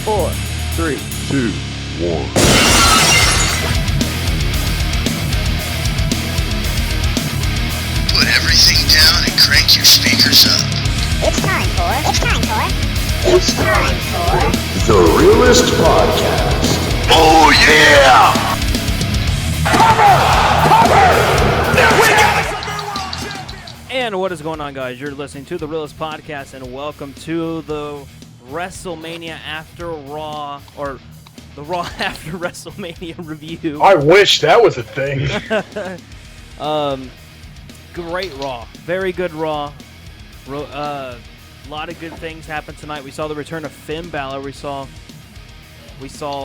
4, 3, 2, 1. Put everything down and crank your speakers up. It's time for The Realest Podcast. Oh yeah! And what is going on, guys? You're listening to the Realest Podcast, and welcome to the WrestleMania After Raw, or the Raw After WrestleMania review. I wish that was a thing. Great Raw. Very good Raw. A lot of good things happened tonight. We saw the return of Finn Balor. We saw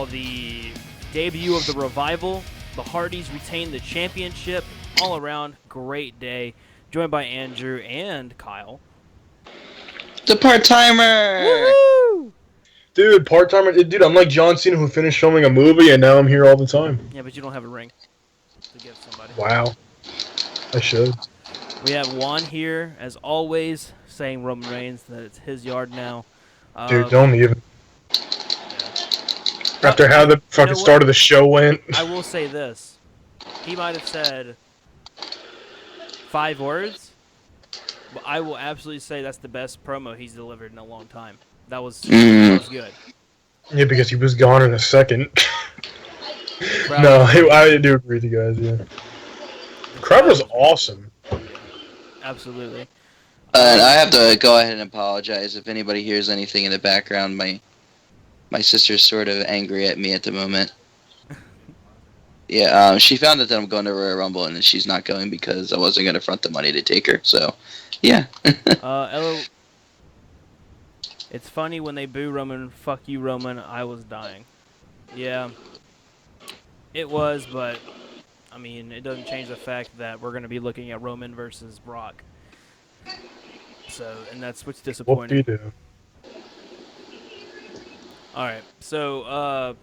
the debut of the Revival. The Hardys retained the championship. All around, great day. Joined by Andrew and Kyle. The part-timer! Woohoo! Dude, part-timer. Dude, I'm like John Cena who finished filming a movie and now I'm here all the time. Yeah, but you don't have a ring to give somebody. Wow. I should. We have Juan here, as always, saying Roman Reigns, that it's his yard now. Dude, don't even. After how the fucking start of the show went. I will say this. He might have said 5 words, but I will absolutely say that's the best promo he's delivered in a long time. That was good. Yeah, because he was gone in a second. No, I do agree with you guys, yeah. The crowd was awesome. Absolutely. And I have to go ahead and apologize if anybody hears anything in the background. My sister's sort of angry at me at the moment. Yeah, she found out that I'm going to Royal Rumble, and she's not going because I wasn't going to front the money to take her. So, yeah. Ella, it's funny when they boo Roman, fuck you, Roman, I was dying. Yeah, it was, but, I mean, it doesn't change the fact that we're going to be looking at Roman versus Brock. So, and that's what's disappointing. What do you do? All right, so,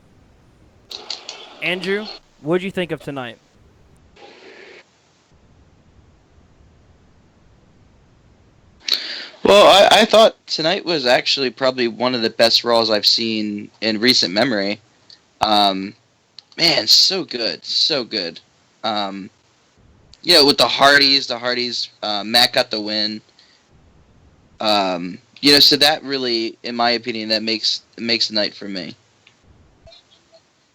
Andrew, what did you think of tonight? Well, I thought tonight was actually probably one of the best Raws I've seen in recent memory. Man, so good, so good. With the Hardys, Matt got the win. So that really, in my opinion, that makes the night for me.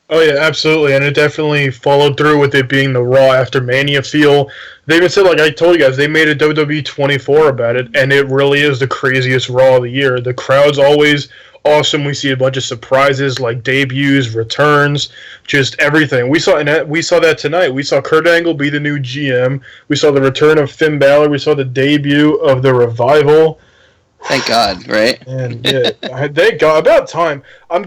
Oh yeah, absolutely, and it definitely followed through with it being the Raw After Mania feel. They even said, like I told you guys, they made a WWE 24 about it, and it really is the craziest Raw of the year. The crowd's always awesome. We see a bunch of surprises like debuts, returns, just everything. We saw that tonight. We saw Kurt Angle be the new GM. We saw the return of Finn Balor. We saw the debut of the Revival. Thank God, right? And yeah, thank God. About time. I'm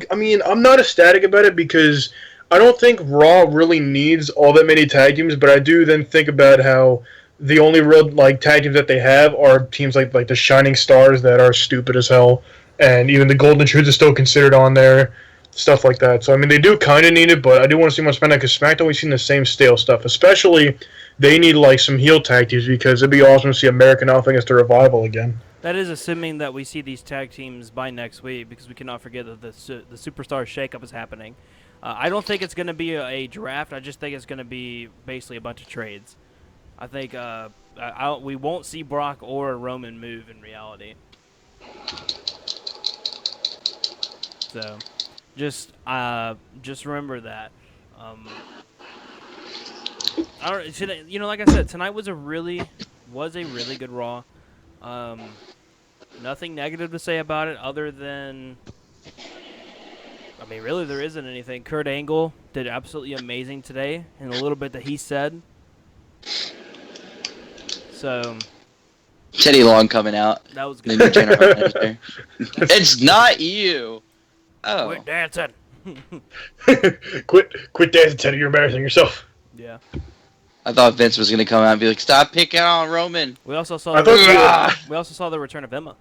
not ecstatic about it because I don't think Raw really needs all that many tag teams, but I do then think about how the only real tag teams that they have are teams like the Shining Stars that are stupid as hell, and even the Golden Truth is still considered on there, stuff like that. So I mean, they do kind of need it, but I do want to see more SmackDown because SmackDown we've seen the same stale stuff. Especially, they need some heel tag teams because it'd be awesome to see American Alpha against the Revival again. That is assuming that we see these tag teams by next week, because we cannot forget that the Superstar shakeup is happening. I don't think it's going to be a draft. I just think it's going to be basically a bunch of trades. I think we won't see Brock or Roman move in reality. So, just remember that. Like I said, tonight was a really good Raw. Nothing negative to say about it other than, I mean, really there isn't anything. Kurt Angle did absolutely amazing today in a little bit that he said. So, Teddy Long coming out. That was The good. new general manager. It's not you. Oh. Quit dancing. Quit dancing, Teddy. You're embarrassing yourself. Yeah. I thought Vince was going to come out and be like, stop picking on Roman. We also saw the return of Emma.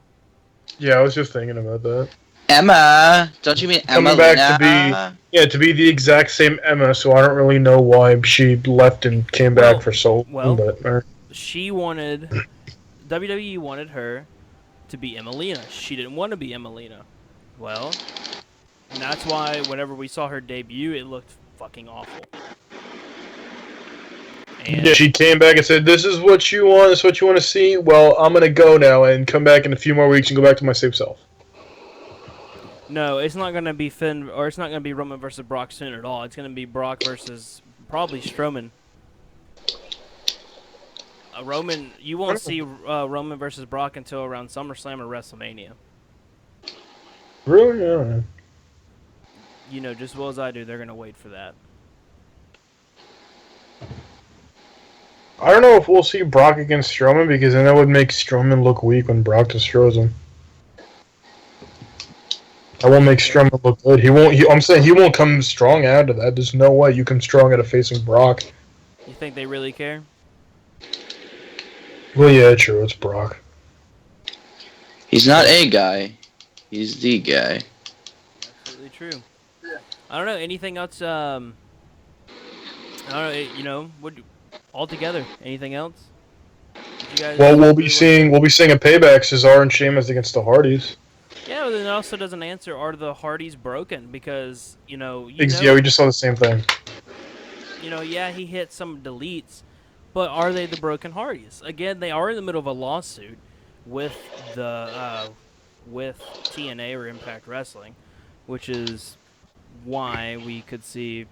Yeah, I was just thinking about that. Emma. Don't you mean Emma? Coming back to be the exact same Emma, so I don't really know why she left and came back for so long. But she wanted WWE wanted her to be Emelina. She didn't want to be Emelina. Well, now that's why whenever we saw her debut, it looked fucking awful. And Yeah, she came back and said, "This is what you want. This is what you want to see. Well, I'm gonna go now and come back in a few more weeks and go back to my safe self." no, it's not gonna be Finn, or it's not gonna be Roman versus Brock soon at all. It's gonna be Brock versus probably Strowman. Roman, you won't see Roman versus Brock until around SummerSlam or WrestleMania. Really? I don't know. You know, just as well as I do, they're gonna wait for that. I don't know if we'll see Brock against Strowman because then that would make Strowman look weak when Brock destroys him. That won't make Strowman look good. He won't. I'm saying he won't come strong out of that. There's no way you come strong out of facing Brock. You think they really care? Well, yeah, true. It's Brock. He's not a guy. He's the guy. Absolutely true. I don't know anything else. I don't know. You know, altogether, anything else? Did you guys Well, we'll really be seeing a payback Cesaro and Sheamus against the Hardys. Yeah, but then it also doesn't answer, are the Hardys broken? Because, Yeah, we just saw the same thing. Yeah, he hit some deletes, but are they the broken Hardys? Again, they are in the middle of a lawsuit with with TNA or Impact Wrestling, which is why we could see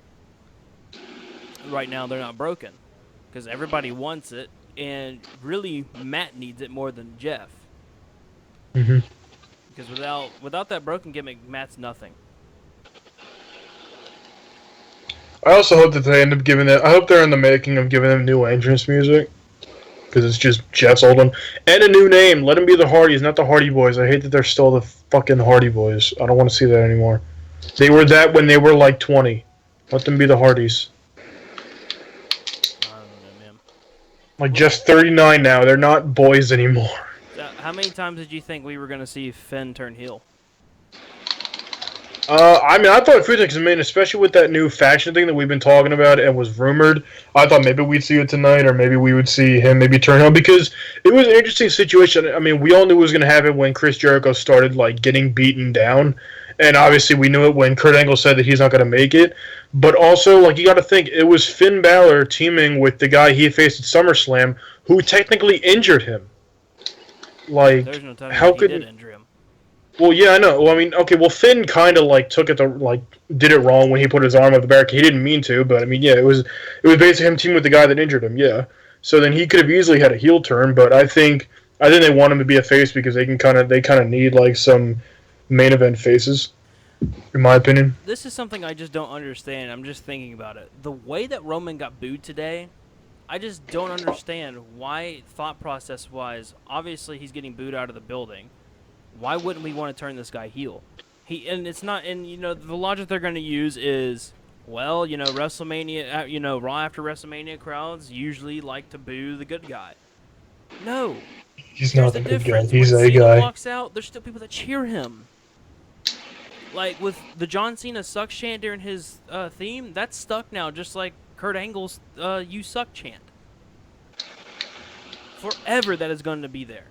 right now they're not broken, because everybody wants it, and really Matt needs it more than Jeff. Mm-hmm. Because without that broken gimmick, Matt's nothing. I also hope that they end up giving it. I hope they're in the making of giving them new entrance music, because it's just Jeff's old one and a new name. Let them be the Hardys, not the Hardy Boys. I hate that they're still the fucking Hardy Boys. I don't want to see that anymore. They were that when they were like 20. Let them be the Hardys. I don't know, man. Like just 39 now. They're not boys anymore. How many times did you think we were going to see Finn turn heel? I mean, I thought a few things, especially with that new faction thing that we've been talking about and was rumored. I thought maybe we'd see it tonight, or maybe we would see him maybe turn heel, because it was an interesting situation. I mean, we all knew it was going to happen when Chris Jericho started like getting beaten down, and obviously we knew it when Kurt Angle said that he's not going to make it. But also, like, you got to think, it was Finn Balor teaming with the guy he faced at SummerSlam, who technically injured him. Like, there's no time how he could did injure him. Well, yeah, I know. Well, I mean, okay, well, Finn kind of like took it did it wrong when he put his arm up the barricade. He didn't mean to, but I mean, yeah, it was basically him teaming with the guy that injured him. Yeah, so then he could have easily had a heel turn, but I think they want him to be a face because they kind of need like some main event faces, in my opinion. This is something I just don't understand. I'm just thinking about it. The way that Roman got booed today, I just don't understand why, thought process wise. Obviously, he's getting booed out of the building. Why wouldn't we want to turn this guy heel? It's not, and the logic they're going to use is, well, WrestleMania, Raw after WrestleMania crowds usually like to boo the good guy. No, He's not the good guy. difference. He's When a Cena guy. walks out, there's still people that cheer him. Like with the John Cena suck chant during his theme, that's stuck now, just like Kurt Angle's "You suck" chant. Forever, that is going to be there.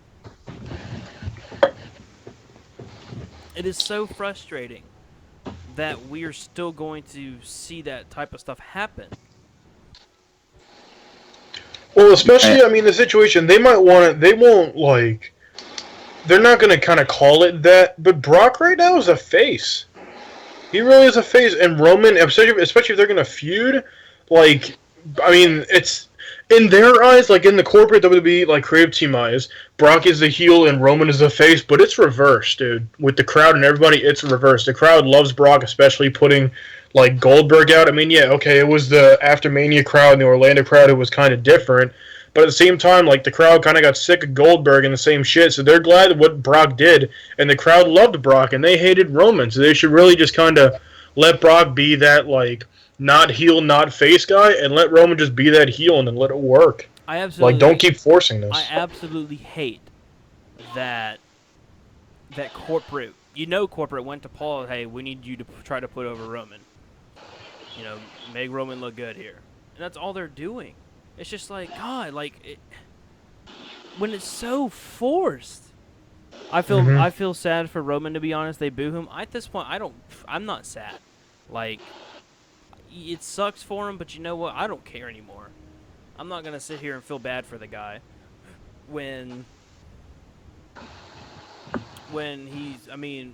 It is so frustrating that we are still going to see that type of stuff happen. Well, especially, I mean, the situation, they might want it, they won't, like, they're not going to kind of call it that, but Brock right now is a face. He really is a face, and Roman, especially if they're going to feud, like, I mean, it's, in their eyes, like in the corporate WWE, like creative team eyes, Brock is the heel and Roman is the face, but it's reversed, dude. With the crowd and everybody, it's reversed. The crowd loves Brock, especially putting like Goldberg out. I mean, yeah, okay, it was the After Mania crowd and the Orlando crowd who was kind of different, but at the same time, like the crowd kind of got sick of Goldberg and the same shit, so they're glad at what Brock did, and the crowd loved Brock and they hated Roman, so they should really just kind of let Brock be that like not heel, not face guy, and let Roman just be that heel and then let it work. I absolutely like don't keep forcing this. I absolutely hate that corporate. Corporate went to Paul. Hey, we need you to try to put over Roman. Make Roman look good here, and that's all they're doing. It's just like God, when it's so forced. Mm-hmm. I feel sad for Roman, to be honest. They boo him. At this point, I'm not sad. Like, it sucks for him, but you know what? I don't care anymore. I'm not gonna sit here and feel bad for the guy when he's. I mean,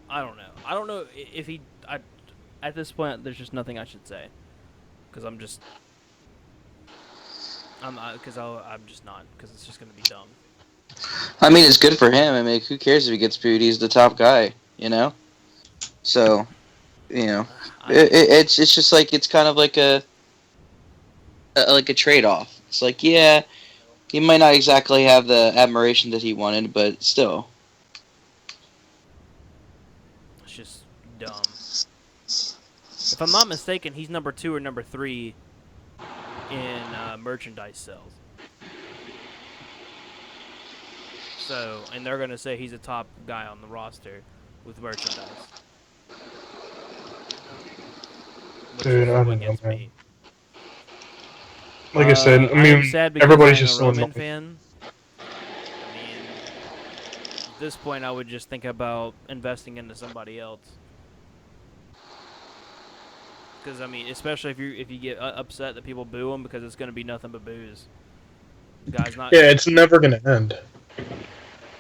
I don't know. I don't know if he. At this point, there's just nothing I should say because I'm just not because it's just gonna be dumb. I mean, it's good for him. I mean, who cares if he gets booed? He's the top guy, you know. So, you know, I mean, it's just like it's kind of like a trade off. It's like, yeah, he might not exactly have the admiration that he wanted, but still. it's just dumb. If I'm not mistaken, he's number 2 or number 3 in merchandise sales. So, and they're gonna say he's a top guy on the roster with merchandise, which Dude, is I what don't know, gets man. me. Like I said, I I am mean, sad because I everybody's am a just so Roman annoying. fan. I mean, at this point, I would just think about investing into somebody else. Because I mean, especially if you get upset that people boo him, because it's gonna be nothing but boos. The guy's not Yeah, it's never gonna end.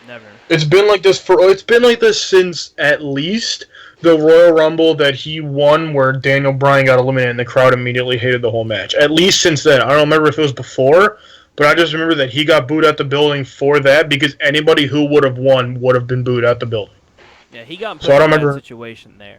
never. It's been like this since at least the Royal Rumble that he won, where Daniel Bryan got eliminated, and the crowd immediately hated the whole match. At least since then, I don't remember if it was before, but I just remember that he got booed out the building for that because anybody who would have won would have been booed out the building. Yeah, he got So put I in a don't bad remember. situation there.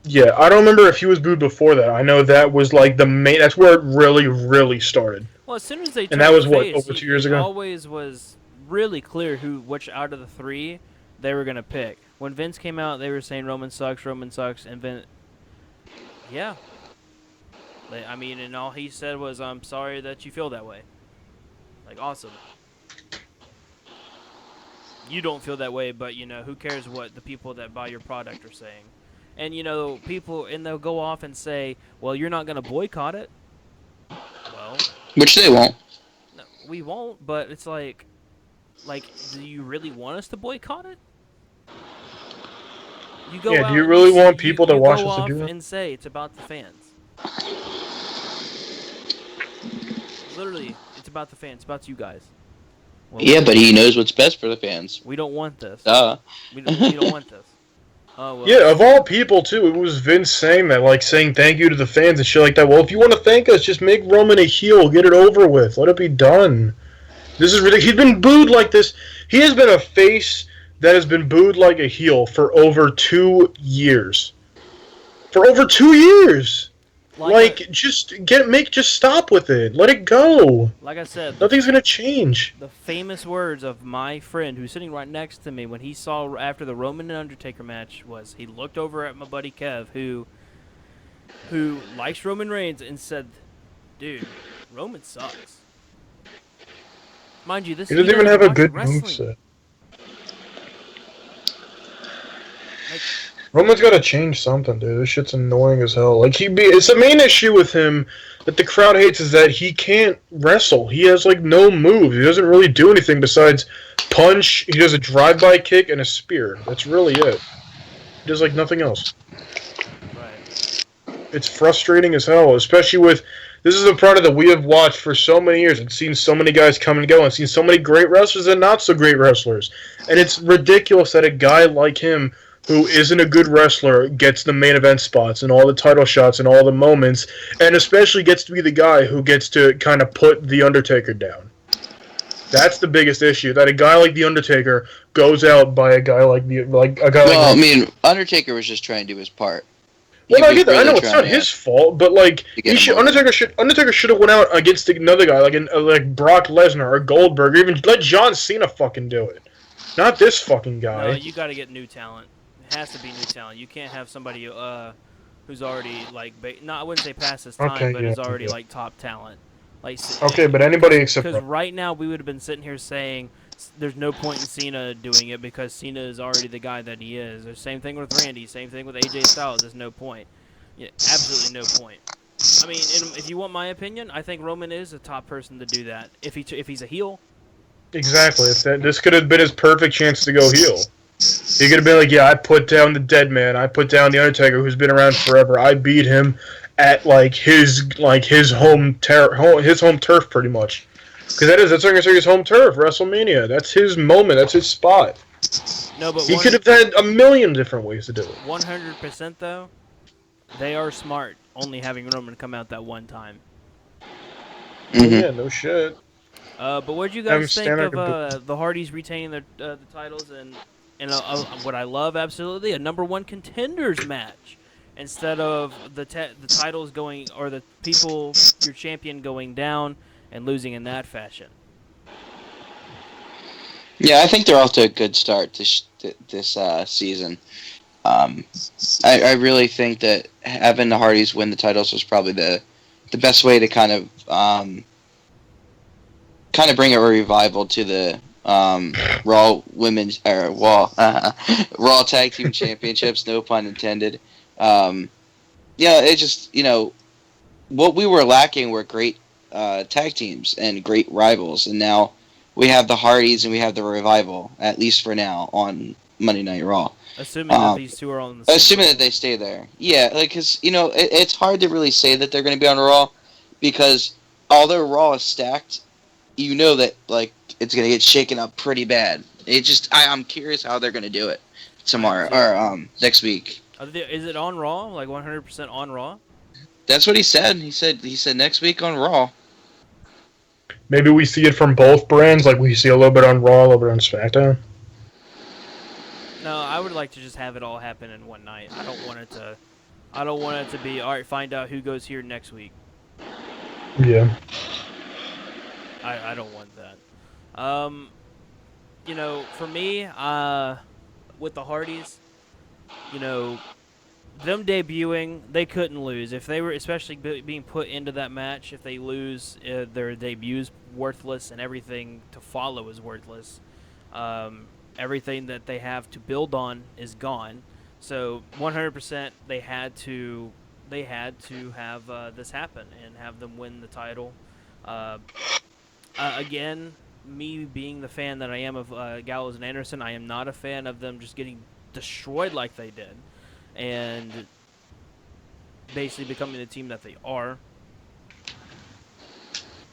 Yeah, I don't remember if he was booed before that. I know that was like the main. That's where it really, really started, Well, as soon as they and that turned was what face, over 2 years it ago. always was really clear which out of the three they were gonna pick. When Vince came out, they were saying Roman sucks, and Vince, yeah. I mean, and all he said was, "I'm sorry that you feel that way." Like, awesome. You don't feel that way, but who cares what the people that buy your product are saying? And they'll go off and say, "Well, you're not gonna boycott it." Well, Which they won't. no, we won't. But it's like, do you really want us to boycott it? You go Yeah, do you out and really want people to you watch go us to do off that? and say it's about the fans. Literally, it's about the fans. It's about you guys. Well, Yeah, but he knows what's best for the fans. we don't want this. Duh. We don't want this. Oh well. Yeah, of all people too, it was Vince saying that, like saying thank you to the fans and shit like that. Well, if you want to thank us, just make Roman a heel, get it over with, let it be done. This is ridiculous. He's been booed like this. He has been a face that has been booed like a heel for over 2 years. For over 2 years. Like, just stop with it. Let it go. Like I said, Nothing's gonna change. the famous words of my friend who's sitting right next to me when he saw after the Roman and Undertaker match was he looked over at my buddy Kev who likes Roman Reigns and said, "Dude, Roman sucks." Mind you, He doesn't even doesn't have a watch good wrestling. moveset. Like, Roman's got to change something, dude. This shit's annoying as hell. Like it's the main issue with him that the crowd hates is that he can't wrestle. He has like no moves. He doesn't really do anything besides punch. He does a drive-by kick and a spear. That's really it. He does like nothing else. right. It's frustrating as hell, especially with this is a product that we have watched for so many years and seen so many guys come and go and seen so many great wrestlers and not so great wrestlers. And it's ridiculous that a guy like him who isn't a good wrestler gets the main event spots and all the title shots and all the moments, and especially gets to be the guy who gets to kind of put The Undertaker down. That's the biggest issue, that a guy like The Undertaker goes out by a guy like Well, I mean, Undertaker was just trying to do his part. Well, I was get that. I know really it's trying not his fault, but like to get him over. Undertaker should have went out against another guy like Brock Lesnar or Goldberg, or even let John Cena fucking do it. Not this fucking guy. No, you got to get new talent. It has to be new talent. You can't have somebody who's already like no, I wouldn't say past his time, Okay, but yeah, is already yeah. like top talent. Like Okay, but anybody except because Brock. right now we would have been sitting here saying there's no point in Cena doing it because Cena is already the guy that he is. The same thing with Randy. Same thing with AJ Styles. There's no point. Yeah, absolutely no point. I mean, if you want my opinion, I think Roman is a top person to do that. If he's a heel, Exactly. This could have been his perfect chance to go heel. He could have been like, yeah, I put down the Dead Man. I put down the Undertaker, who's been around forever. I beat him at his home turf, pretty much. Because that's Undertaker's home turf, WrestleMania. That's his moment. That's his spot. No, but He could have had a million different ways to do it. 100% though, they are smart only having Roman come out that one time. Oh Hmm. yeah, no shit. But what did you Have him guys think stand of up. the Hardys retaining the titles and what I love absolutely a number one contenders match instead of the titles going or the people your champion going down and losing in that fashion. Yeah, I think they're off to a good start this season. Um, I really think that having the Hardys win the titles was probably the best way to kind of bring a revival to the Raw Women's or Raw Tag Team Championships. No pun intended. Um, yeah, it just what we were lacking were great tag teams and great rivals, and now we have the Hardys and we have the revival at least for now on Monday Night Raw. Assuming that Um, these two are on the same Assuming that level. they stay there, yeah, like because it's hard to really say that they're going to be on Raw because although Raw is stacked, you know that like it's gonna get shaken up pretty bad. I'm curious how they're gonna do it I am tomorrow too. or next week. Is it on Raw? Like 100% on Raw? That's what he said. He said next week on Raw. Maybe we see it from both brands, like we see a little bit on Raw, a little bit on SmackDown. No, I would like to just have it all happen in one night. I don't want it to. I don't want it to be all right. Find out who goes here next week. Yeah. I don't want that. For me, with the Hardys, you know, them debuting, they couldn't lose. If they were, especially being put into that match, if they lose, their debut's worthless and everything to follow is worthless. Everything that they have to build on is gone. So 100%, they had to have this happen and have them win the title. Uh, again, me being the fan that I am of Gallows and Anderson, I am not a fan of them just getting destroyed like they did, and basically becoming the team that they are.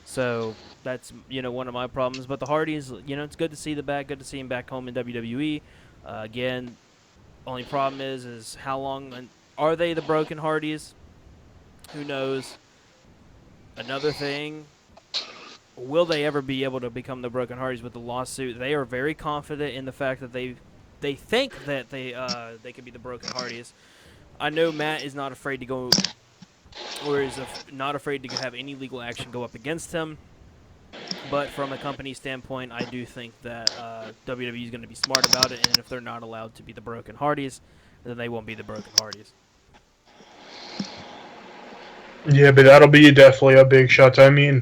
So that's one of my problems. But the Hardys, it's good to see them back. Good to see them back home in WWE. Again, only problem is how long are they the Broken Hardys? Who knows? Another thing, will they ever be able to become the Broken Hardys with the lawsuit? They are very confident in the fact that they think that they could be the Broken Hardys. I know Matt is not afraid to go, or is not afraid to have any legal action go up against him. But from a company standpoint, I do think that WWE is going to be smart about it, and if they're not allowed to be the Broken Hardys, then they won't be the Broken Hardys. Yeah, but that'll be definitely a big shot. I mean,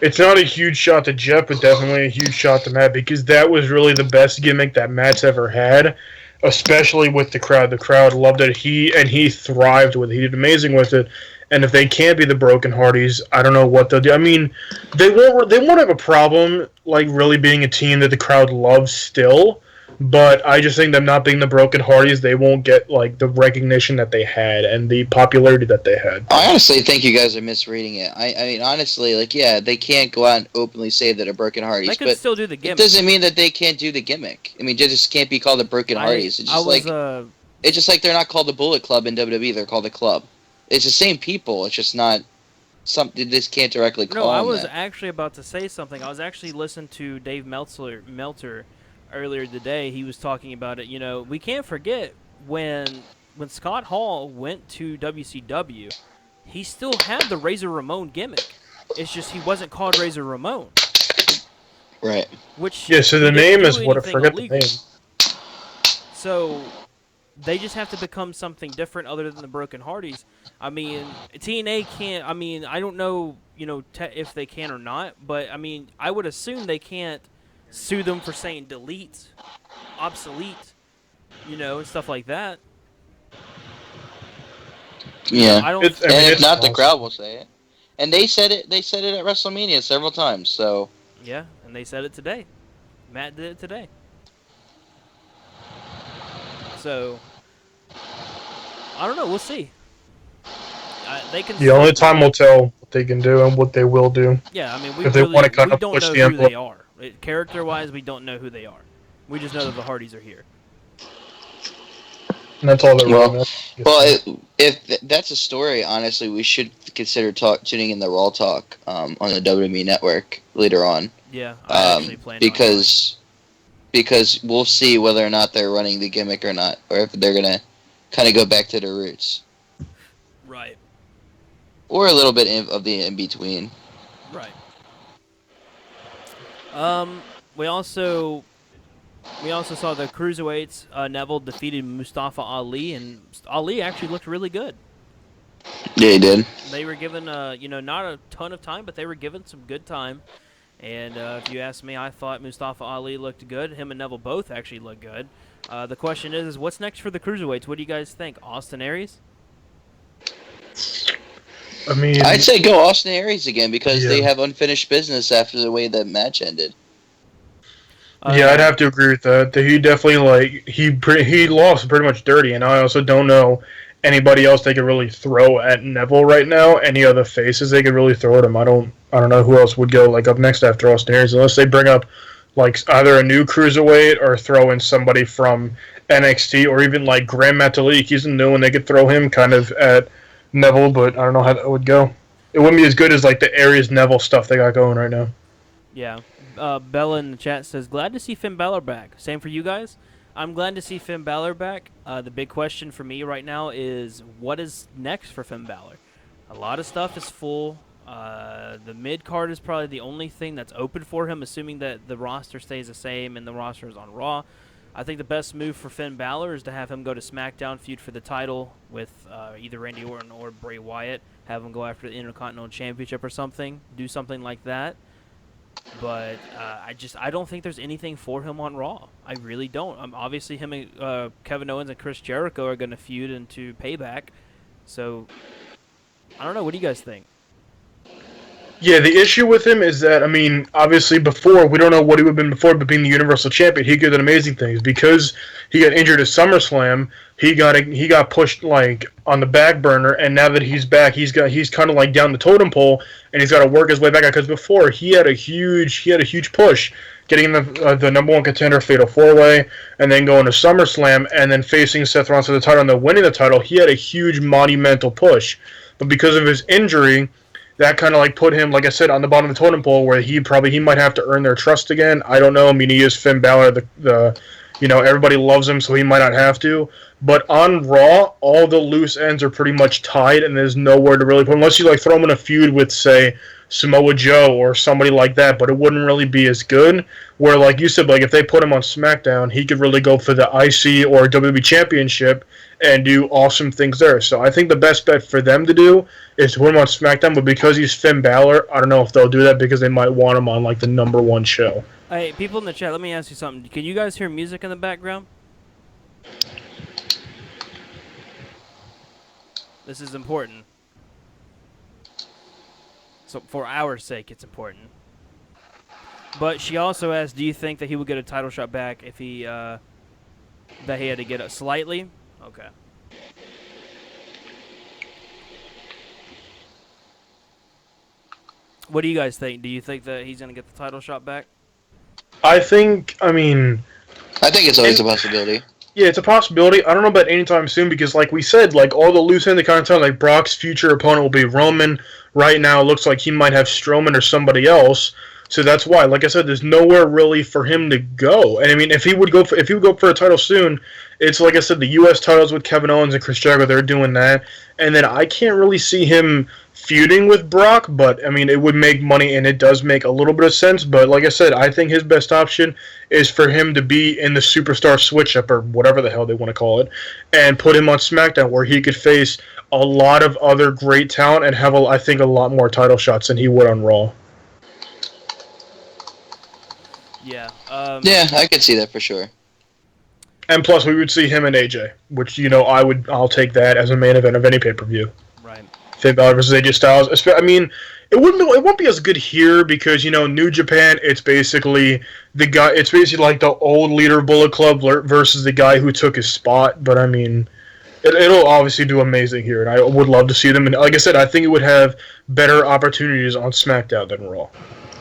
it's not a huge shot to Jeff, but definitely a huge shot to Matt because that was really the best gimmick that Matt's ever had, especially with the crowd. The crowd loved it. He thrived with it. He did amazing with it. And if they can't be the Broken Hardys, I don't know what they'll do. I mean, they won't have a problem like really being a team that the crowd loves still. But I just think them not being the Broken Hardys, they won't get like the recognition that they had and the popularity that they had. I honestly think you guys are misreading it. I mean, honestly, like, yeah, they can't go out and openly say that they're Broken Hardys, They could but still do the it gimmick. doesn't mean that they can't do the gimmick. I mean, they just can't be called the Broken Hardys. It's just like they're not called the Bullet Club in WWE. They're called the Club. It's the same people. It's just not something. They just can't directly No, call I them was that. actually about to say something. I was actually listening to Dave Meltzer earlier today. He was talking about it. We can't forget when Scott Hall went to WCW, he still had the Razor Ramon gimmick. It's just he wasn't called Razor Ramon, Right. which Yeah, so he the didn't name do is what I anything forget the illegal. name. So they just have to become something different other than the Broken Hardys. I mean, TNA can't. I mean, I don't know, if they can or not, but I mean, I would assume they can't sue them for saying delete, obsolete, and stuff like that. Yeah. I don't. I And mean, if it's not, the possible. crowd will say it. And they said it. They said it at WrestleMania several times. So Yeah, and they said it today. Matt did it today. So I don't know. We'll see. They can The still only do time it. will tell what they can do and what they will do Yeah, I mean, if they want to kind we of don't push know the who envelope. they are. Character-wise, we don't know who they are. We just know that the Hardys are here. And that's all that really Well, matters. if that's a story, honestly, we should consider tuning in the Raw Talk on the WWE Network later on. Yeah, I actually planned on because we'll see whether or not they're running the gimmick or not, or if they're gonna kind of go back to their roots, right, or a little bit of the in between. right. We also saw the cruiserweights. Neville defeated Mustafa Ali, and Ali actually looked really good. Yeah, he did. They were given, not a ton of time, but they were given some good time. And if you ask me, I thought Mustafa Ali looked good. Him and Neville both actually looked good. The question is what's next for the cruiserweights? What do you guys think? Austin Aries? I mean, I'd say go Austin Aries again because Yeah. they have unfinished business after the way that match ended. yeah, I'd have to agree with that. That he definitely he lost pretty much dirty, and I also don't know anybody else they could really throw at Neville right now. Any other faces they could really throw at him? I don't know who else would go like up next after Austin Aries unless they bring up like either a new cruiserweight or throw in somebody from NXT or even like Grand Metalik. He's a new one. They could throw him kind of at Neville, but I don't know how that would go. It wouldn't be as good as like the Aries Neville stuff they got going right now. Yeah. Bella in the chat says, glad to see Finn Balor back. Same for you guys. I'm glad to see Finn Balor back. The big question for me right now is what is next for Finn Balor? A lot of stuff is full. The mid card is probably the only thing that's open for him, assuming that the roster stays the same and the roster is on Raw. I think the best move for Finn Balor is to have him go to SmackDown, feud for the title with either Randy Orton or Bray Wyatt. Have him go after the Intercontinental Championship or something. Do something like that. But I don't think there's anything for him on Raw. I really don't. Obviously, him and Kevin Owens and Chris Jericho are going to feud into Payback. So, I don't know. What do you guys think? Yeah, the issue with him is that, I mean, obviously before, we don't know what he would have been before, but being the Universal Champion, he could have done amazing things. Because he got injured at SummerSlam, he got pushed, like, on the back burner, and now that he's back, he's kind of, like, down the totem pole, and he's got to work his way back up. Because before, he had a huge push, getting the number one contender Fatal 4-Way, and then going to SummerSlam, and then facing Seth Rollins for the title, and then winning the title. He had a huge, monumental push. But because of his injury, that kind of like put him, like I said, on the bottom of the totem pole, where he might have to earn their trust again. I don't know. I mean, he is Finn Balor, everybody loves him, so he might not have to. But on Raw, all the loose ends are pretty much tied, and there's nowhere to really put him, unless you like throw him in a feud with, say, Samoa Joe or somebody like that. But it wouldn't really be as good. Where, like you said, like if they put him on SmackDown, he could really go for the IC or WWE Championship and do awesome things there. So I think the best bet for them to do is to put him on SmackDown, but because he's Finn Balor, I don't know if they'll do that because they might want him on like the number one show. Hey, people in the chat, let me ask you something. Can you guys hear music in the background? This is important. So for our sake, it's important. But she also asked, do you think that he would get a title shot back if he that he had to get it slightly? Okay. What do you guys think? Do you think that he's going to get the title shot back? I think It's always a possibility. Yeah, it's a possibility. I don't know about anytime soon because, like we said, like all the loose ends, kind of tell like Brock's future opponent will be Roman. Right now, it looks like he might have Strowman or somebody else. So that's why, like I said, there's nowhere really for him to go. And I mean, if he would go for a title soon, it's like I said, the U.S. titles with Kevin Owens and Chris Jericho, they're doing that. And then I can't really see him feuding with Brock, but I mean, it would make money, and it does make a little bit of sense. But like I said, I think his best option is for him to be in the Superstar Switch-Up, or whatever the hell they want to call it, and put him on SmackDown, where he could face a lot of other great talent and have, I think, a lot more title shots than he would on Raw. Yeah. Yeah, I could see that for sure. And plus, we would see him and AJ, which I'll take that as a main event of any pay-per-view. Right. Finn Balor versus AJ Styles. I mean, it won't be as good here because New Japan. It's basically the guy. It's basically like the old leader of Bullet Club versus the guy who took his spot. But I mean, it'll obviously do amazing here, and I would love to see them. And like I said, I think it would have better opportunities on SmackDown than Raw.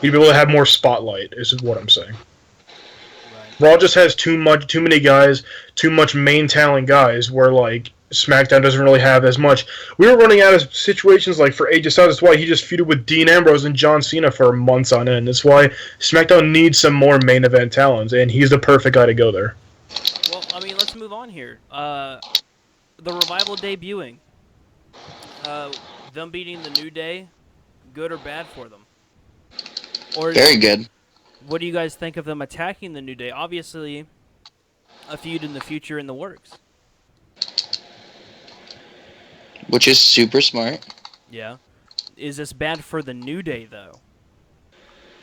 You'd be able to have more spotlight. Is what I'm saying. Right. Raw just has too many guys, too much main talent guys. Where like SmackDown doesn't really have as much. We were running out of situations like for AJ Styles. That's why he just feuded with Dean Ambrose and John Cena for months on end. That's why SmackDown needs some more main event talents, and he's the perfect guy to go there. Well, I mean, let's move on here. The Revival debuting. Them beating the New Day, good or bad for them? Or Very good. what do you guys think of them attacking the New Day? Obviously, a feud in the future in the works. Which is super smart. Yeah. Is this bad for the New Day, though?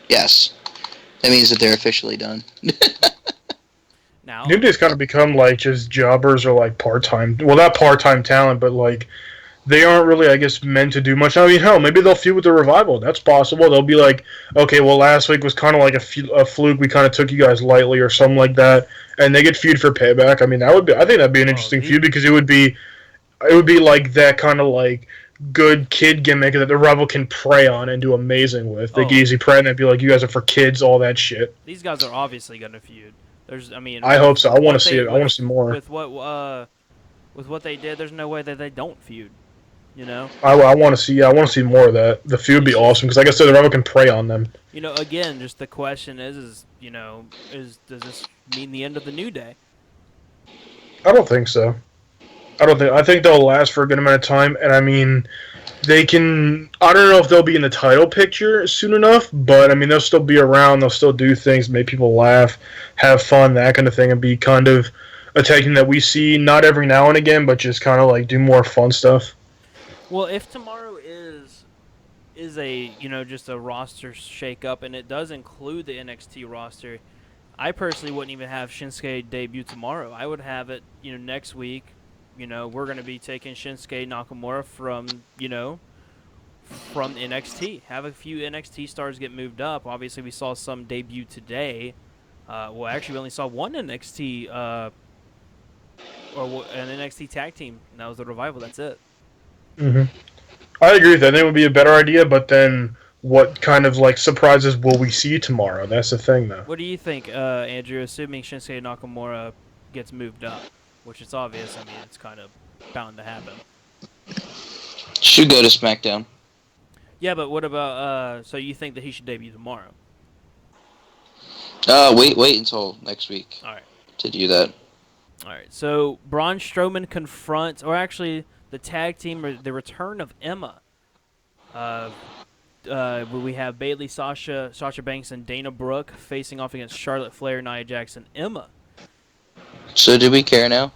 Yes. That means that they're officially done. Now, New Day's kind of become like just jobbers or like part-time. Well, not part-time talent, but like they aren't really, I guess, meant to do much. I mean, hell, maybe they'll feud with the Revival. That's possible. They'll be like, okay, well, last week was kind of like a fluke. We kind of took you guys lightly or something like that, and they get feud for payback. I mean, that would be. I think that'd be an interesting feud because it would be like that kind of like good kid gimmick that the Revival can prey on and do amazing with. They can easily prey on that, be like, you guys are for kids, all that shit. these guys are obviously going to feud. I mean, I hope so. I want what to see it. I want to see more. with what they did. There's no way that they don't feud. You know. I want to see. Yeah, I want to see more of that. The feud would be awesome because, like I said, the Revival can prey on them. Again, just the question is does this mean the end of the New Day? I don't think so. I think they'll last for a good amount of time, and I mean, they can. I don't know if they'll be in the title picture soon enough, but I mean, they'll still be around. They'll still do things, make people laugh, have fun, that kind of thing, and be kind of a tag team that we see not every now and again, but just kind of like do more fun stuff. Well, if tomorrow is a just a roster shakeup, and it does include the NXT roster, I personally wouldn't even have Shinsuke debut tomorrow. I would have it next week. We're going to be taking Shinsuke Nakamura from NXT. Have a few NXT stars get moved up. Obviously, we saw some debut today. Well, actually, we only saw one NXT or an NXT tag team. And that was the Revival. That's it. Mm-hmm. I agree with that. I think it would be a better idea, but then what kind of like surprises will we see tomorrow? That's the thing, though. What do you think, Andrew? Assuming Shinsuke Nakamura gets moved up, which is obvious. I mean, it's kind of bound to happen. Should go to SmackDown. Yeah, but what about? So you think that he should debut tomorrow? Wait until next week. All right. To do that. All right. So Braun Strowman confronts, or actually, the tag team, or the return of Emma. We have Bayley, Sasha Banks, and Dana Brooke facing off against Charlotte Flair, Nia Jax, and Emma. So do we care now?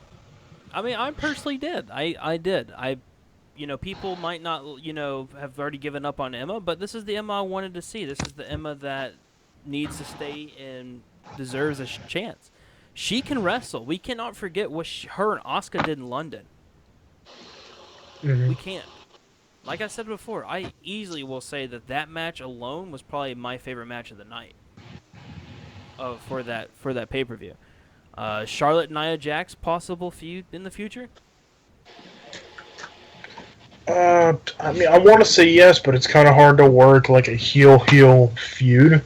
I mean, I personally did. I did. People might not, have already given up on Emma, but this is the Emma I wanted to see. This is the Emma that needs to stay and deserves a chance. She can wrestle. We cannot forget what her and Asuka did in London. Mm-hmm. We can't. Like I said before, I easily will say that match alone was probably my favorite match of the night. For that pay-per-view. Charlotte, Nia Jax, possible feud in the future? I mean, I want to say yes, but it's kind of hard to work like a heel feud.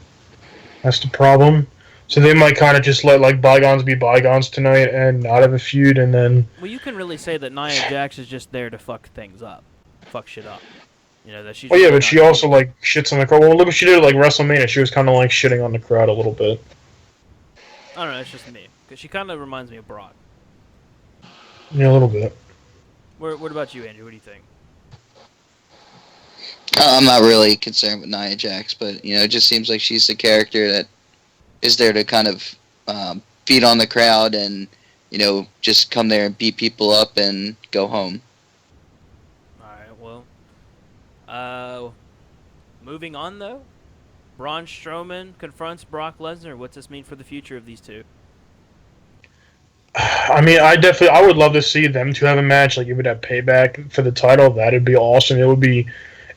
That's the problem. So they might kind of just let like bygones be bygones tonight and not have a feud, and then. Well, you can really say that Nia Jax is just there to fuck things up, fuck shit up. That she's. Oh yeah, but she also like shits on the crowd. Well, look what she did at like WrestleMania. She was kind of like shitting on the crowd a little bit. I don't know. It's just me, because she kind of reminds me of Brock. Yeah, a little bit. What about you, Andrew? What do you think? I'm not really concerned with Nia Jax, but it just seems like she's the character that is there to kind of feed on the crowd and just come there and beat people up and go home. All right. Well, moving on though. Braun Strowman confronts Brock Lesnar. What's this mean for the future of these two? I mean, I would love to see them two have a match. Like, if it had payback for the title, that'd be awesome.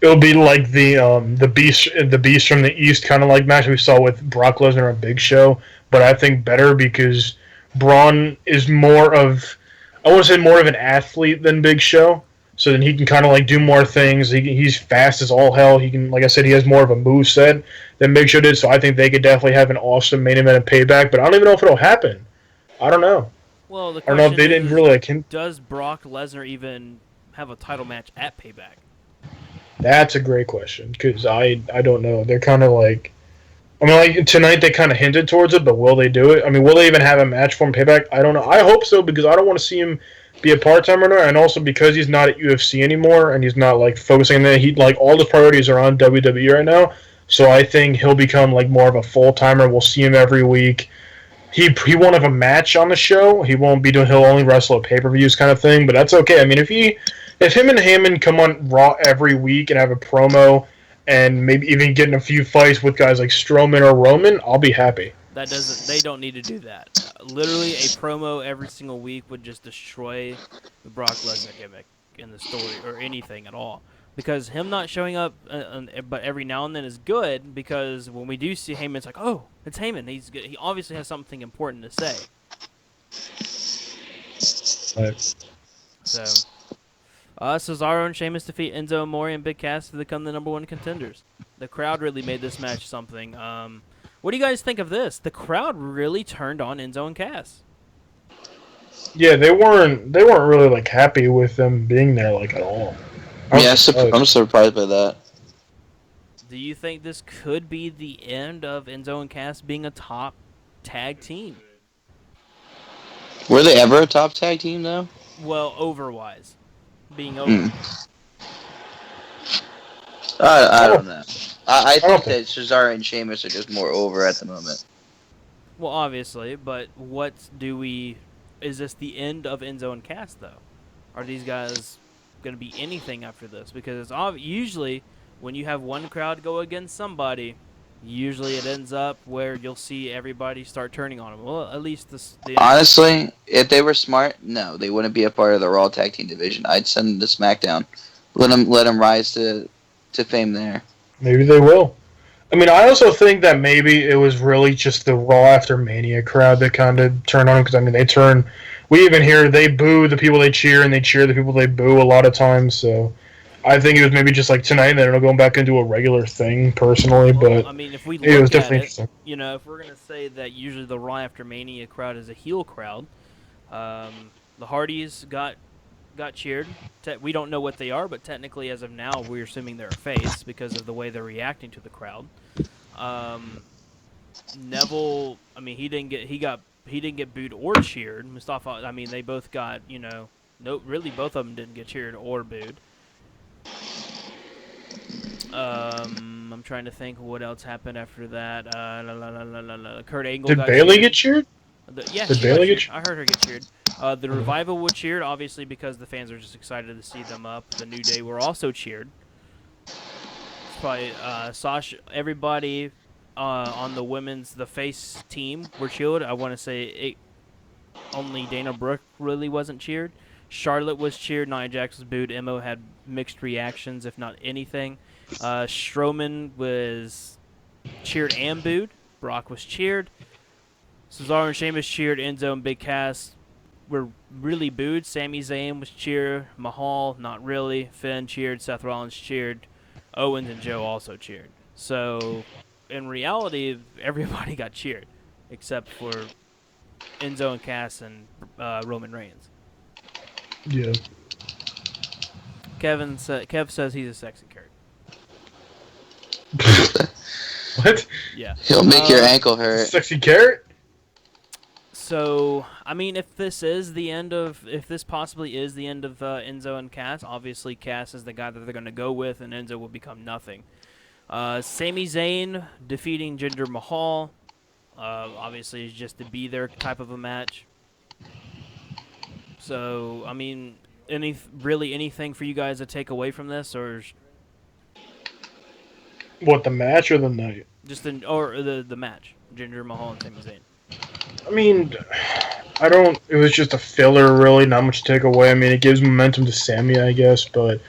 it'll be like the beast from the east kind of like match we saw with Brock Lesnar and Big Show, but I think better because Braun is more of, I want to say, more of an athlete than Big Show. So then he can kind of like do more things. He's fast as all hell. He can, like I said, he has more of a move set than Big Show did. So I think they could definitely have an awesome main event and Payback. But I don't even know if it'll happen. I don't know. Well, the I don't know if question they didn't is, really like him. does Brock Lesnar even have a title match at Payback? That's a great question because I don't know. They're kind of like, I mean, like tonight they kind of hinted towards it, but will they do it? I mean, will they even have a match for him Payback? I don't know. I hope so because I don't want to see him be a part timer, and also because he's not at UFC anymore and he's not like focusing on that. He like all his priorities are on WWE right now. So I think he'll become like more of a full timer. We'll see him every week. He won't have a match on the show. He won't be doing. He'll only wrestle at pay per views kind of thing. But that's okay. I mean, if him and Heyman come on Raw every week and have a promo, and maybe even get in a few fights with guys like Strowman or Roman, I'll be happy. That doesn't. They don't need to do that. Literally, a promo every single week would just destroy the Brock Lesnar gimmick in the story or anything at all. Because him not showing up, but every now and then is good. Because when we do see Heyman, it's like, oh, it's Heyman. He's good. He obviously has something important to say. Right. So, Cesaro and Sheamus defeat Enzo Amore and Big Cass to become the #1 contenders. The crowd really made this match something. What do you guys think of this? The crowd really turned on Enzo and Cass. Yeah, they weren't really like happy with them being there like at all. Yeah, I'm surprised by that. Do you think this could be the end of Enzo and Cass being a top tag team? Were they ever a top tag team though? Well, over-wise. Being over. I don't know. I think don't that Cesaro and Sheamus are just more over at the moment. Well, obviously, but what do we... Is this the end of Enzo and Cass, though? Are these guys going to be anything after this? Because it's usually, when you have one crowd go against somebody, usually it ends up where you'll see everybody start turning on them. Well, at least Honestly, if they were smart, no, they wouldn't be a part of the Raw Tag Team division. I'd send them to SmackDown. Let them rise to fame there. Maybe they will. I mean, I also think that maybe it was really just the Raw after Mania crowd that kind of turned on them because I mean they turn. We even hear they boo the people they cheer and they cheer the people they boo a lot of times. So I think it was maybe just like tonight and then it'll go back into a regular thing personally. Well, But I mean, if we it was look at definitely it, interesting. if we're going to say that usually the Raw after Mania crowd is a heel crowd, the Hardys got cheered. We don't know what they are, but technically, as of now, we're assuming they're a face because of the way they're reacting to the crowd. Neville, I mean, he didn't get booed or cheered. Mustafa, I mean, they both got no, really, both of them didn't get cheered or booed. I'm trying to think what else happened after that. Kurt Angle Did got Bailey cheered. get cheered? Yeah, Did she Bailey got get cheered. I heard her get cheered. The Revival were cheered, obviously, because the fans were just excited to see them up. The New Day were also cheered. It's probably Sasha. Everybody on the face team were cheered. I want to say only Dana Brooke really wasn't cheered. Charlotte was cheered. Nia Jax was booed. Emo had mixed reactions, if not anything. Strowman was cheered and booed. Brock was cheered. Cesaro and Sheamus cheered. Enzo and Big Cass were really booed. Sami Zayn was cheered. Mahal, not really. Finn cheered. Seth Rollins cheered. Owens and Joe also cheered. So, in reality, everybody got cheered, except for Enzo and Cass and Roman Reigns. Yeah. Kev says he's a sexy Kurt. What? Yeah. He'll make your ankle hurt. Sexy carrot? So, I mean, if this possibly is the end of Enzo and Cass, obviously Cass is the guy that they're going to go with, and Enzo will become nothing. Sami Zayn defeating Jinder Mahal, obviously is just to be there type of a match. So, I mean, anything for you guys to take away from this, or What, the match or the night? just the match, Jinder Mahal and Sami Zayn? I mean, it was just a filler, really, not much to take away. I mean, it gives momentum to Sammy, I guess, but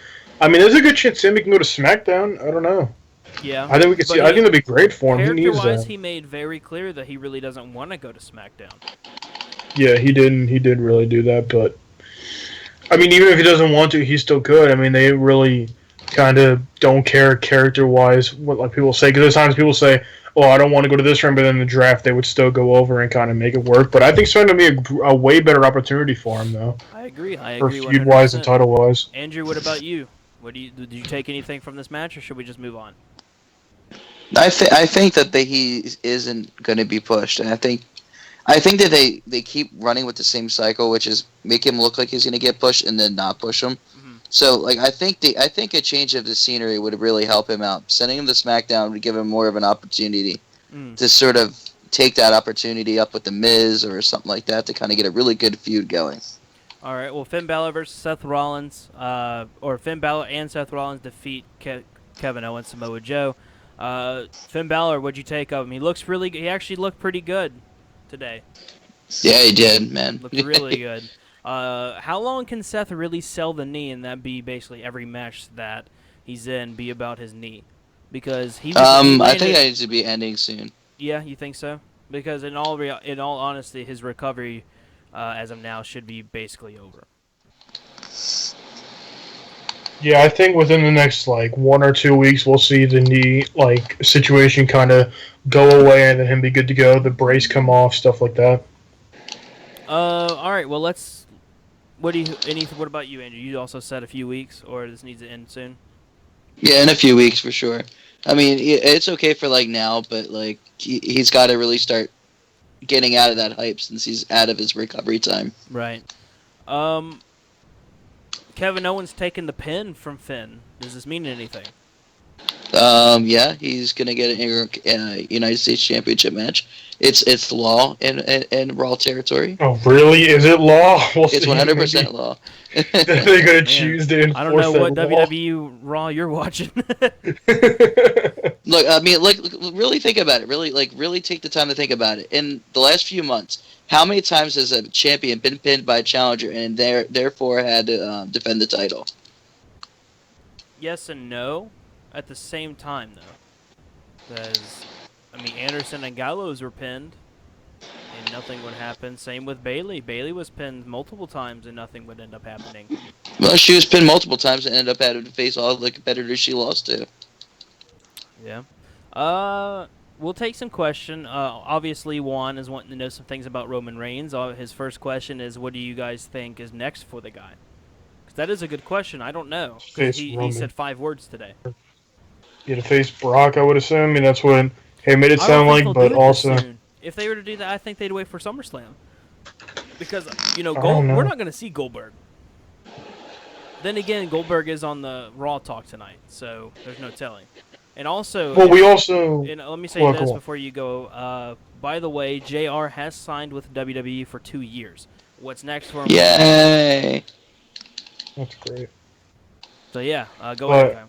I mean, there's a good chance Sammy can go to SmackDown. I don't know. Yeah, I think we could see. but I think that'd be great for him. He needs character-wise, that. he made very clear that he really doesn't want to go to SmackDown. Yeah, he didn't. He did really do that, but I mean, even if he doesn't want to, he still could. I mean, they really kind of don't care character-wise what like people say. Because there's times people say, "Oh, I don't want to go to this round," but then in the draft they would still go over and kind of make it work. But I think it's going to be a way better opportunity for him though, I agree. I for agree feud-wise and 100%. title-wise. Andrew, what about you? What do you did you take anything from this match, or should we just move on? I think that he isn't going to be pushed, and I think that they keep running with the same cycle, which is make him look like he's going to get pushed and then not push him. Mm-hmm. So like I think a change of the scenery would really help him out. Sending him to SmackDown would give him more of an opportunity to sort of take that opportunity up with the Miz or something like that to kind of get a really good feud going. All right. Well, Finn Balor versus Seth Rollins, or Finn Balor and Seth Rollins defeat Kevin Owens, Samoa Joe. Finn Balor, what'd you take of him? He actually looked pretty good today. Yeah, he did, man. Looked really good. How long can Seth really sell the knee, and that be basically every match that he's in be about his knee? Because he I landed, think that needs to be ending soon. yeah, you think so? Because in all honesty, his recovery as of now should be basically over. Yeah, I think within the next like 1 or 2 weeks, we'll see the knee like situation kind of go away, and then him be good to go. The brace come off, stuff like that. All right. Well, let's. What about you, Andrew? You also said a few weeks, or this needs to end soon. Yeah, in a few weeks for sure. I mean, it's okay for like now, but like he's got to really start getting out of that hype since he's out of his recovery time. Right. Kevin Owens taking the pin from Finn. Does this mean anything? Yeah, he's gonna get a United States Championship match. It's law in Raw territory. Oh, really? Is it law? We'll It's see. 100% law. They're gonna Man, choose to enforce I don't know what that law. WWE Raw you're watching. Look, I mean, like, really think about it. Really take the time to think about it. In the last few months, how many times has a champion been pinned by a challenger and therefore had to defend the title? Yes and no, at the same time though. Because Anderson and Gallows were pinned, and nothing would happen. Same with Bayley. Bayley was pinned multiple times, and nothing would end up happening. Well, she was pinned multiple times and ended up having to face all the competitors she lost to. Yeah. We'll take some question. Obviously, Juan is wanting to know some things about Roman Reigns. His first question is, what do you guys think is next for the guy? Because that is a good question. I don't know. 'Cause Face he Roman. said 5 words today. Yeah, to face Brock, I would assume. I mean, that's what he made it I don't sound think like, they'll but do it this also. soon. If they were to do that, I think they'd wait for SummerSlam. Because, I don't know. we're not going to see Goldberg. Then again, Goldberg is on the Raw talk tonight, so there's no telling. And also, Well, we also. let me say Well, this go on. before you go. By the way, JR has signed with WWE for 2 years. What's next for him? Yay! That's great. So yeah, go But- ahead. Kyle.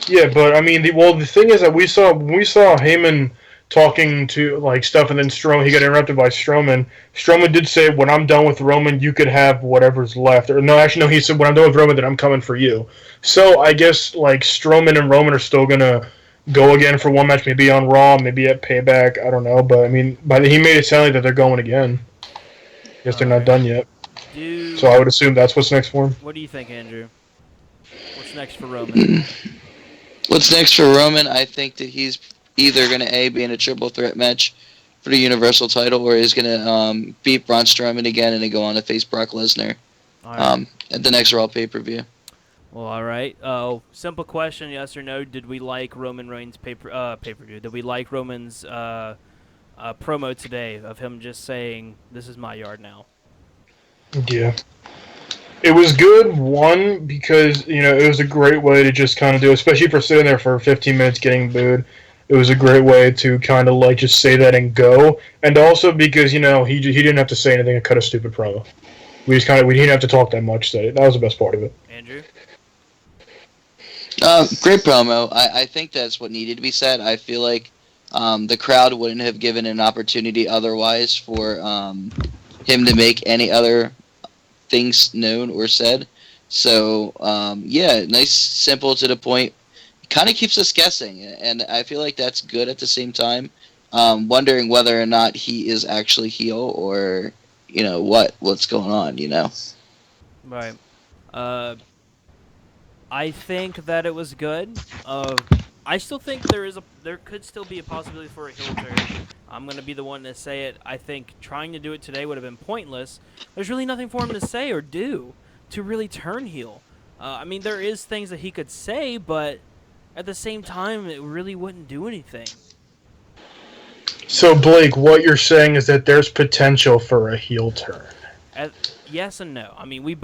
Yeah, but I mean, the thing is that we saw Heyman talking to like stuff, and then Strowman, he got interrupted by Strowman. Strowman did say, "When I'm done with Roman, you could have whatever's left." Or no, actually, no, he said, "When I'm done with Roman, then I'm coming for you." So I guess like Strowman and Roman are still gonna go again for one match, maybe on Raw, maybe at Payback. I don't know, but I mean, he made it sound like that they're going again. I guess they're not done yet. So I would assume that's what's next for him. What do you think, Andrew? What's next for Roman? What's next for Roman? I think that he's either going to be in a triple threat match for the Universal title, or he's going to beat Braun Strowman again and then go on to face Brock Lesnar All right. at the next Raw pay-per-view. Well, all right. Simple question, yes or no? Did we like Roman Reigns pay-per-view? Did we like Roman's promo today of him just saying, "This is my yard now"? Yeah. It was good, one, because, it was a great way to just kind of do, especially for sitting there for 15 minutes getting booed. It was a great way to kind of, like, just say that and go. And also because, he didn't have to say anything and cut a stupid promo. We didn't have to talk that much. So that was the best part of it. Andrew? Great promo. I think that's what needed to be said. I feel like the crowd wouldn't have given an opportunity otherwise for him to make any other things known or said. So yeah, nice, simple, to the point. Kind of keeps us guessing, and I feel like that's good at the same time. Wondering whether or not he is actually heel, or what's going on. Right. Uh, I think that it was good. I still think there could still be a possibility for a heel turn. I'm gonna be the one to say it. I think trying to do it today would have been pointless. There's really nothing for him to say or do to really turn heel. I mean, there is things that he could say, but at the same time, it really wouldn't do anything. So Blake, what you're saying is that there's potential for a heel turn. At, yes and no. I mean,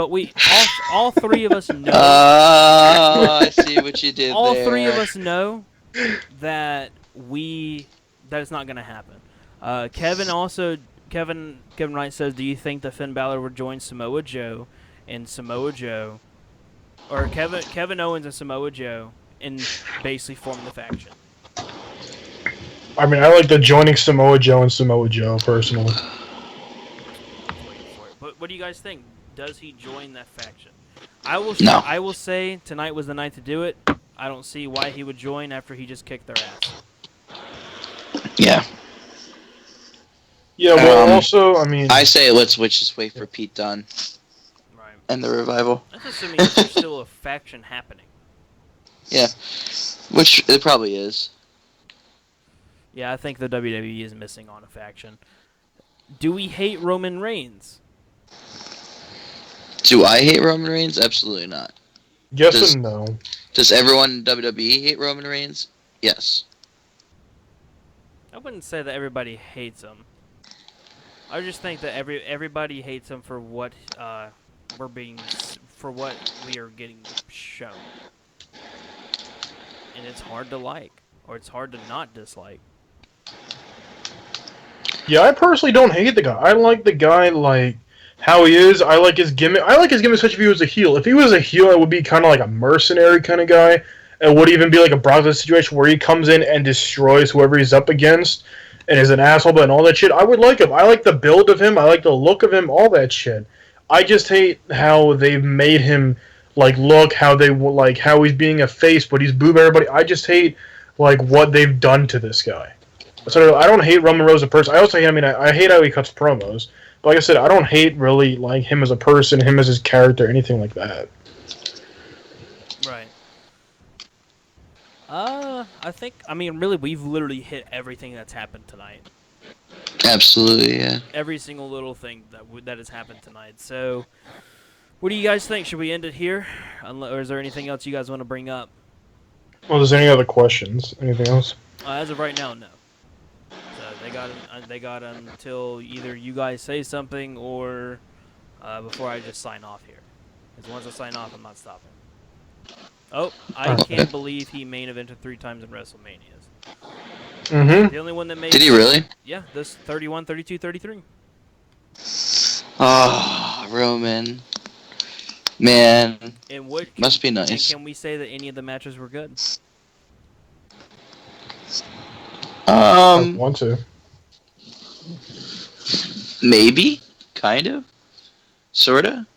all three of us know. I see what you did All there. three of us know that it's not going to happen. Kevin Wright says, "Do you think that Finn Balor would join Samoa Joe and Samoa Joe, or Kevin Owens and Samoa Joe, and basically form the faction?" I mean, I like the joining Samoa Joe and Samoa Joe personally. But what do you guys think? Does he join that faction? No. I will say tonight was the night to do it. I don't see why he would join after he just kicked their ass. Yeah. Yeah, well, also, I mean... I say let's just wait for Pete Dunne. Right. And the revival. That's assuming that there's still a faction happening. Yeah. Which it probably is. Yeah, I think the WWE is missing on a faction. Do we hate Roman Reigns? Do I hate Roman Reigns? Absolutely not. Yes and no. Does everyone in WWE hate Roman Reigns? Yes. I wouldn't say that everybody hates him. I just think that everybody hates him for what we are getting shown, and it's hard to like, or it's hard to not dislike. Yeah, I personally don't hate the guy. I like the guy like how he is. I like his gimmick. I like his gimmick, especially if he was a heel. If he was a heel, it would be kind of like a mercenary kind of guy. It would even be like a Brock Lesnar situation where he comes in and destroys whoever he's up against and is an asshole, but and all that shit. I would like him. I like the build of him. I like the look of him. All that shit. I just hate how they've made him look how how he's being a face, but he's booing everybody. I just hate what they've done to this guy. So I don't hate Roman Reigns as a person. I also hate. I mean, I hate how he cuts promos. But like I said, I don't hate really him as a person, him as his character, anything like that. Right. I mean, really, we've literally hit everything that's happened tonight. Absolutely, yeah. Every single little thing that has happened tonight. So, what do you guys think? Should we end it here, or is there anything else you guys want to bring up? Well, is there any other questions? Anything else? As of right now, no. So they got until either you guys say something or before I just sign off here. Because once I sign off, I'm not stopping. Oh, I can't believe he main evented 3 times in WrestleManias. Mm-hmm. The only one that made... Did he really? Yeah, this 31, 32, 33. Oh, Roman. Man. Must be nice. And can we say that any of the matches were good? I want to. Maybe. Kind of. Sorta.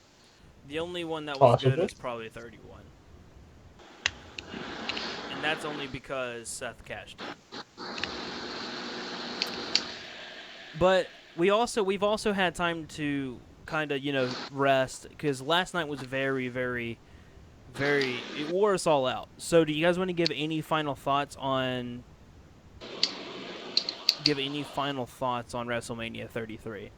The only one that was Possibly. good was probably 31. And that's only because Seth cashed in. But we've also had time to kind of, rest, because last night was very, very, very, it wore us all out. So do you guys want to give any final thoughts on WrestleMania 33?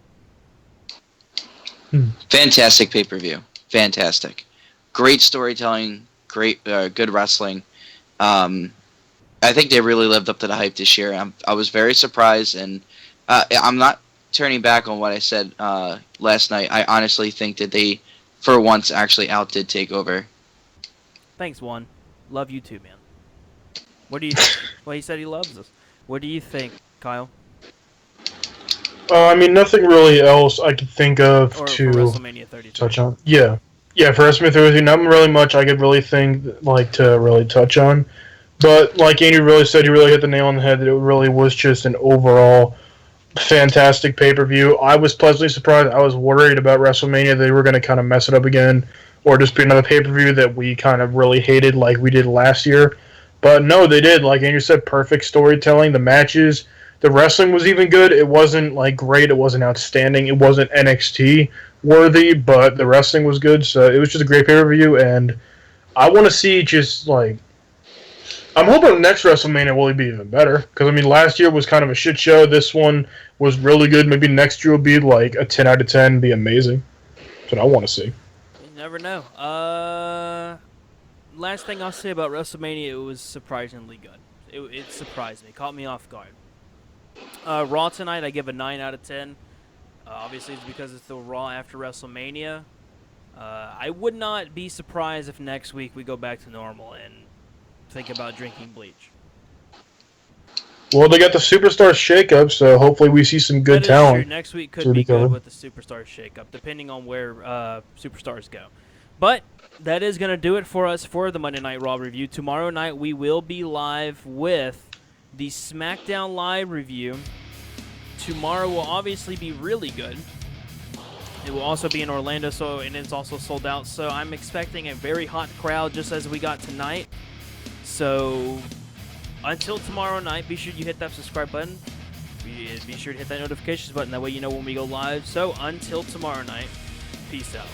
Fantastic pay-per-view. Fantastic. Great storytelling. Great, good wrestling. I think they really lived up to the hype this year. I was very surprised, and I'm not turning back on what I said last night. I honestly think that they, for once, actually outdid TakeOver. Thanks, Juan. Love you too, man. What do you? Well, he said he loves us. What do you think, Kyle? I mean, nothing really else I could think of Or to for WrestleMania 33. touch on. Yeah, for WrestleMania 33, nothing really much I could really think to really touch on. But like Andrew really said, you really hit the nail on the head that it really was just an overall fantastic pay-per-view. I was pleasantly surprised. I was worried about WrestleMania. They were going to kind of mess it up again or just be another pay per view that we kind of really hated like we did last year. But no, they did. Like Andrew said, perfect storytelling. The matches, the wrestling was even good. It wasn't like great. It wasn't outstanding. It wasn't NXT worthy, but the wrestling was good. So it was just a great pay per view, and I want to see just like I'm hoping the next WrestleMania will be even better because I mean last year was kind of a shit show. This one was really good. Maybe next year will be like a 10 out of 10, be amazing. That's what I want to see. You never know. Last thing I'll say about WrestleMania, it was surprisingly good. It surprised me, caught me off guard. Raw tonight, I give a 9 out of 10. Obviously, it's because it's the Raw after WrestleMania. I would not be surprised if next week we go back to normal and think about drinking bleach. Well, they got the Superstar shakeup, so hopefully we see some good That is talent. true. Next week could to be good recover. with the Superstars shakeup, depending on where Superstars go. But that is going to do it for us for the Monday Night Raw review. Tomorrow night we will be live with the SmackDown Live review. Tomorrow will obviously be really good. It will also be in Orlando, and it's also sold out. So I'm expecting a very hot crowd, just as we got tonight. So until tomorrow night, be sure you hit that subscribe button. Be sure to hit that notifications button. That way you know when we go live. So until tomorrow night, peace out.